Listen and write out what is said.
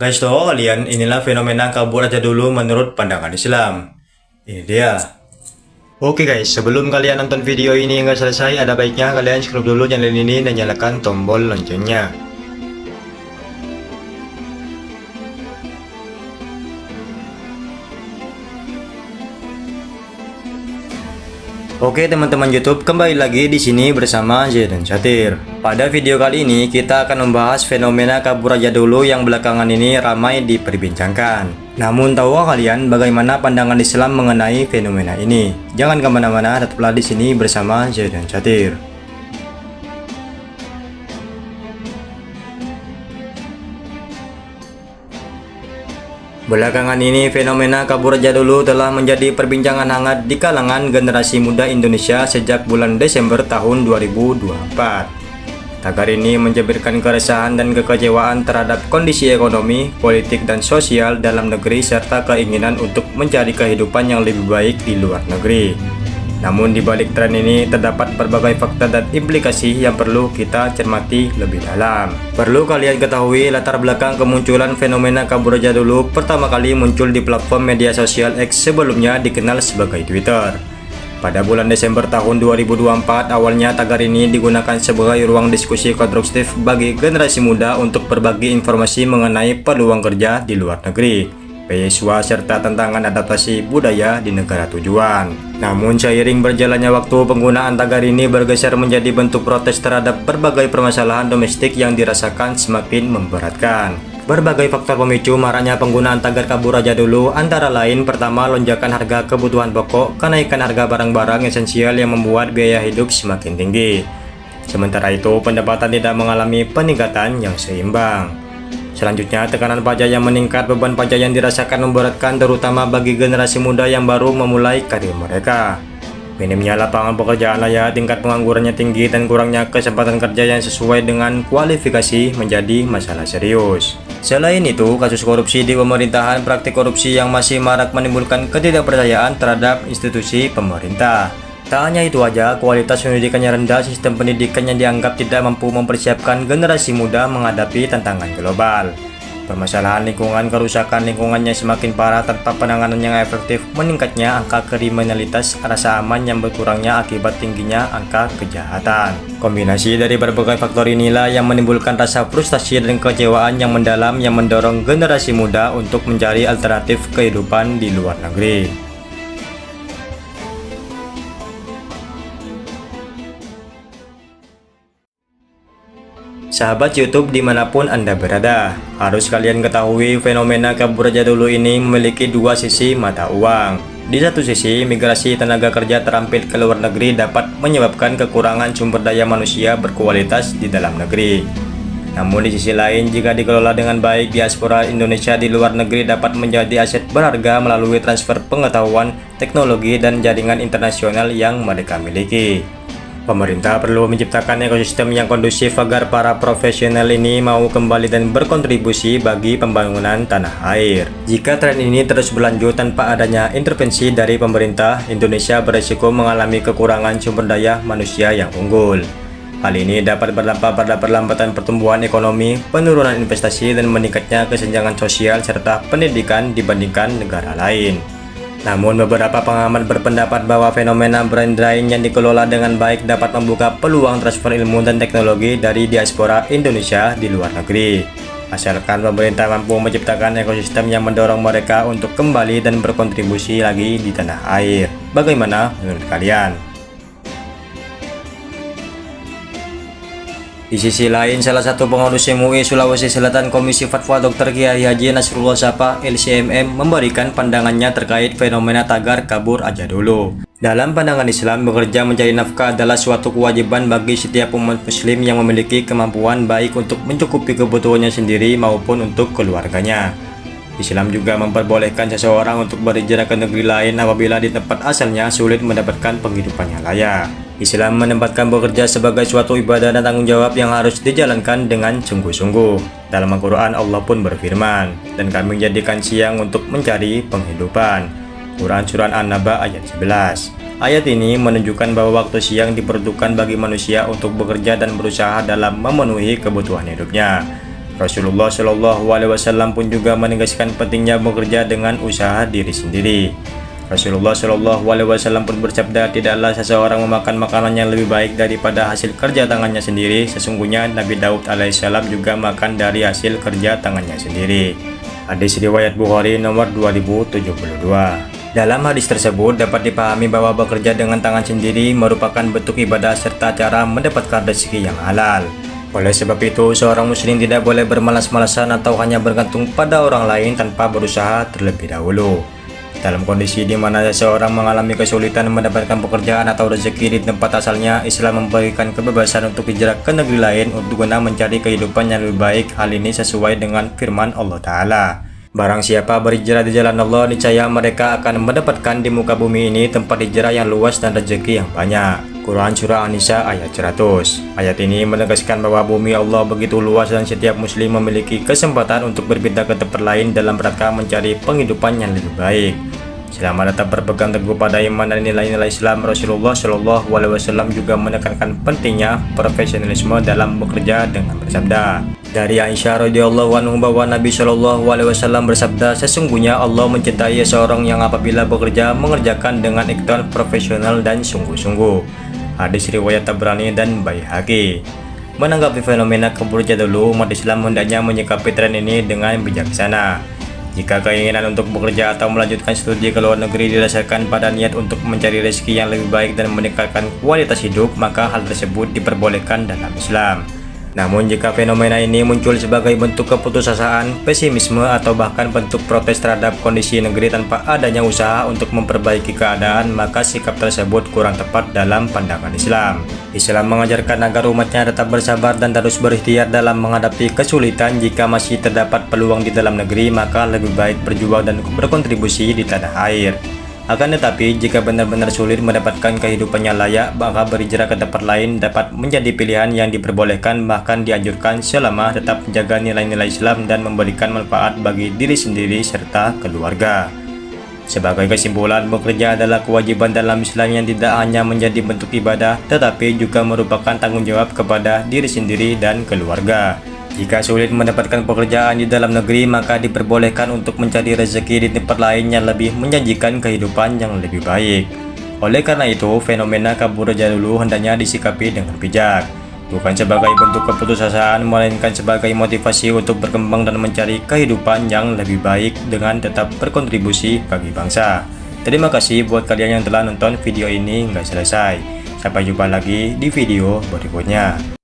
Guys, tahu kalian inilah fenomena kabur aja dulu menurut pandangan Islam. Ini dia. Oke guys, sebelum kalian nonton video ini hingga selesai, ada baiknya kalian subscribe dulu channel ini dan nyalakan tombol loncengnya. Oke teman-teman YouTube, kembali lagi di sini bersama Zaidan Satir. Pada video kali ini kita akan membahas fenomena kabur aja dulu yang belakangan ini ramai diperbincangkan. Namun tahukah kalian bagaimana pandangan Islam mengenai fenomena ini? Jangan kemana-mana, tetaplah di sini bersama Zaidan Satir. Belakangan ini fenomena kabur aja dulu telah menjadi perbincangan hangat di kalangan generasi muda Indonesia sejak bulan Desember tahun 2024. Tagar ini menjadikan keresahan dan kekecewaan terhadap kondisi ekonomi, politik, dan sosial dalam negeri serta keinginan untuk mencari kehidupan yang lebih baik di luar negeri. Namun di balik tren ini terdapat berbagai fakta dan implikasi yang perlu kita cermati lebih dalam. Perlu kalian ketahui latar belakang kemunculan fenomena kabur aja dulu pertama kali muncul di platform media sosial X, sebelumnya dikenal sebagai Twitter. Pada bulan Desember tahun 2024, awalnya tagar ini digunakan sebagai ruang diskusi konstruktif bagi generasi muda untuk berbagi informasi mengenai peluang kerja di luar negeri, beasiswa, serta tantangan adaptasi budaya di negara tujuan. Namun seiring berjalannya waktu, penggunaan tagar ini bergeser menjadi bentuk protes terhadap berbagai permasalahan domestik yang dirasakan semakin memberatkan. Berbagai faktor pemicu maraknya penggunaan tagar kabur aja dulu, antara lain pertama, lonjakan harga kebutuhan pokok, kenaikan harga barang-barang esensial yang membuat biaya hidup semakin tinggi. Sementara itu, pendapatan tidak mengalami peningkatan yang seimbang. Selanjutnya, tekanan pajak yang meningkat, beban pajak yang dirasakan memberatkan terutama bagi generasi muda yang baru memulai karir mereka. Minimnya lapangan pekerjaan layak, tingkat penganggurannya tinggi, dan kurangnya kesempatan kerja yang sesuai dengan kualifikasi menjadi masalah serius. Selain itu, kasus korupsi di pemerintahan, praktik korupsi yang masih marak menimbulkan ketidakpercayaan terhadap institusi pemerintah. Tak hanya itu aja, kualitas pendidikannya rendah, sistem pendidikan yang dianggap tidak mampu mempersiapkan generasi muda menghadapi tantangan global. Permasalahan lingkungan, kerusakan lingkungannya semakin parah tanpa penanganan yang efektif, meningkatnya angka kriminalitas, rasa aman yang berkurangnya akibat tingginya angka kejahatan. Kombinasi dari berbagai faktor inilah yang menimbulkan rasa frustasi dan kekecewaan yang mendalam yang mendorong generasi muda untuk mencari alternatif kehidupan di luar negeri. Sahabat YouTube dimanapun Anda berada, harus kalian ketahui fenomena kabur aja dulu ini memiliki dua sisi mata uang. Di satu sisi, migrasi tenaga kerja terampil ke luar negeri dapat menyebabkan kekurangan sumber daya manusia berkualitas di dalam negeri. Namun di sisi lain, jika dikelola dengan baik, diaspora Indonesia di luar negeri dapat menjadi aset berharga melalui transfer pengetahuan, teknologi, dan jaringan internasional yang mereka miliki. Pemerintah perlu menciptakan ekosistem yang kondusif agar para profesional ini mau kembali dan berkontribusi bagi pembangunan tanah air. Jika tren ini terus berlanjut tanpa adanya intervensi dari pemerintah, Indonesia berisiko mengalami kekurangan sumber daya manusia yang unggul. Hal ini dapat berdampak pada perlambatan pertumbuhan ekonomi, penurunan investasi, dan meningkatnya kesenjangan sosial serta pendidikan dibandingkan negara lain. Namun beberapa pengamat berpendapat bahwa fenomena brain drain yang dikelola dengan baik dapat membuka peluang transfer ilmu dan teknologi dari diaspora Indonesia di luar negeri. Asalkan pemerintah mampu menciptakan ekosistem yang mendorong mereka untuk kembali dan berkontribusi lagi di tanah air. Bagaimana menurut kalian? Di sisi lain, salah satu pengurus MUI Sulawesi Selatan Komisi Fatwa Dr. Kiai Haji Nasrullah Shapa LCMM memberikan pandangannya terkait fenomena tagar kabur aja dulu. Dalam pandangan Islam, bekerja mencari nafkah adalah suatu kewajiban bagi setiap umat muslim yang memiliki kemampuan baik untuk mencukupi kebutuhannya sendiri maupun untuk keluarganya. Islam juga memperbolehkan seseorang untuk berhijrah ke negeri lain apabila di tempat asalnya sulit mendapatkan penghidupan yang layak. Islam menempatkan bekerja sebagai suatu ibadah dan tanggung jawab yang harus dijalankan dengan sungguh-sungguh. Dalam Al-Quran, Allah pun berfirman, "Dan kami jadikan siang untuk mencari penghidupan." Quran Surah An-Naba ayat 11. Ayat ini menunjukkan bahwa waktu siang diperuntukkan bagi manusia untuk bekerja dan berusaha dalam memenuhi kebutuhan hidupnya. Rasulullah Shallallahu Alaihi Wasallam pun juga menegaskan pentingnya bekerja dengan usaha diri sendiri. Rasulullah Shallallahu Alaihi Wasallam pun bersabda, tidaklah seseorang memakan makanan yang lebih baik daripada hasil kerja tangannya sendiri. Sesungguhnya Nabi Daud alaihissalam juga makan dari hasil kerja tangannya sendiri. Hadis riwayat Bukhari nomor 2072. Dalam hadis tersebut dapat dipahami bahwa bekerja dengan tangan sendiri merupakan bentuk ibadah serta cara mendapatkan rezeki yang halal. Oleh sebab itu, seorang muslim tidak boleh bermalas-malasan atau hanya bergantung pada orang lain tanpa berusaha terlebih dahulu. Dalam kondisi di mana seseorang mengalami kesulitan mendapatkan pekerjaan atau rezeki di tempat asalnya, Islam memberikan kebebasan untuk hijrah ke negeri lain untuk guna mencari kehidupan yang lebih baik. Hal ini sesuai dengan firman Allah Ta'ala. Barang siapa berhijrah di jalan Allah, niscaya mereka akan mendapatkan di muka bumi ini tempat hijrah yang luas dan rezeki yang banyak. Quran Surah An-Nisa ayat 100. Ayat ini menegaskan bahwa bumi Allah begitu luas dan setiap muslim memiliki kesempatan untuk berpindah ke tempat lain dalam rangka mencari penghidupan yang lebih baik. Selama tetap berpegang teguh pada iman dan nilai-nilai Islam, Rasulullah Shallallahu Alaihi Wasallam juga menekankan pentingnya profesionalisme dalam bekerja dengan bersabda. Dari Aisyah radhiyallahu anha bahwa Nabi Shallallahu Alaihi Wasallam bersabda, sesungguhnya Allah mencintai seorang yang apabila bekerja mengerjakan dengan ikhtiar profesional dan sungguh-sungguh. Hadis riwayat Tabrani dan Baihaqi. Menanggapi fenomena kabur jadulu, umat Islam hendaknya menyikapi tren ini dengan bijaksana. Jika keinginan untuk bekerja atau melanjutkan studi ke luar negeri didasarkan pada niat untuk mencari rezeki yang lebih baik dan meningkatkan kualitas hidup, maka hal tersebut diperbolehkan dalam Islam. Namun jika fenomena ini muncul sebagai bentuk keputusasaan, pesimisme, atau bahkan bentuk protes terhadap kondisi negeri tanpa adanya usaha untuk memperbaiki keadaan, maka sikap tersebut kurang tepat dalam pandangan Islam. Islam mengajarkan agar umatnya tetap bersabar dan terus berikhtiar dalam menghadapi kesulitan. Jika masih terdapat peluang di dalam negeri, maka lebih baik berjuang dan berkontribusi di tanah air. Akan tetapi, jika benar-benar sulit mendapatkan kehidupan yang layak, maka berhijrah ke tempat lain dapat menjadi pilihan yang diperbolehkan, bahkan dianjurkan selama tetap menjaga nilai-nilai Islam dan memberikan manfaat bagi diri sendiri serta keluarga. Sebagai kesimpulan, bekerja adalah kewajiban dalam Islam yang tidak hanya menjadi bentuk ibadah, tetapi juga merupakan tanggung jawab kepada diri sendiri dan keluarga. Jika sulit mendapatkan pekerjaan di dalam negeri, maka diperbolehkan untuk mencari rezeki di tempat lain yang lebih menjanjikan kehidupan yang lebih baik. Oleh karena itu, fenomena kabur jadulu hendaknya disikapi dengan bijak, bukan sebagai bentuk keputusasaan, melainkan sebagai motivasi untuk berkembang dan mencari kehidupan yang lebih baik dengan tetap berkontribusi bagi bangsa. Terima kasih buat kalian yang telah nonton video ini hingga selesai. Sampai jumpa lagi di video berikutnya.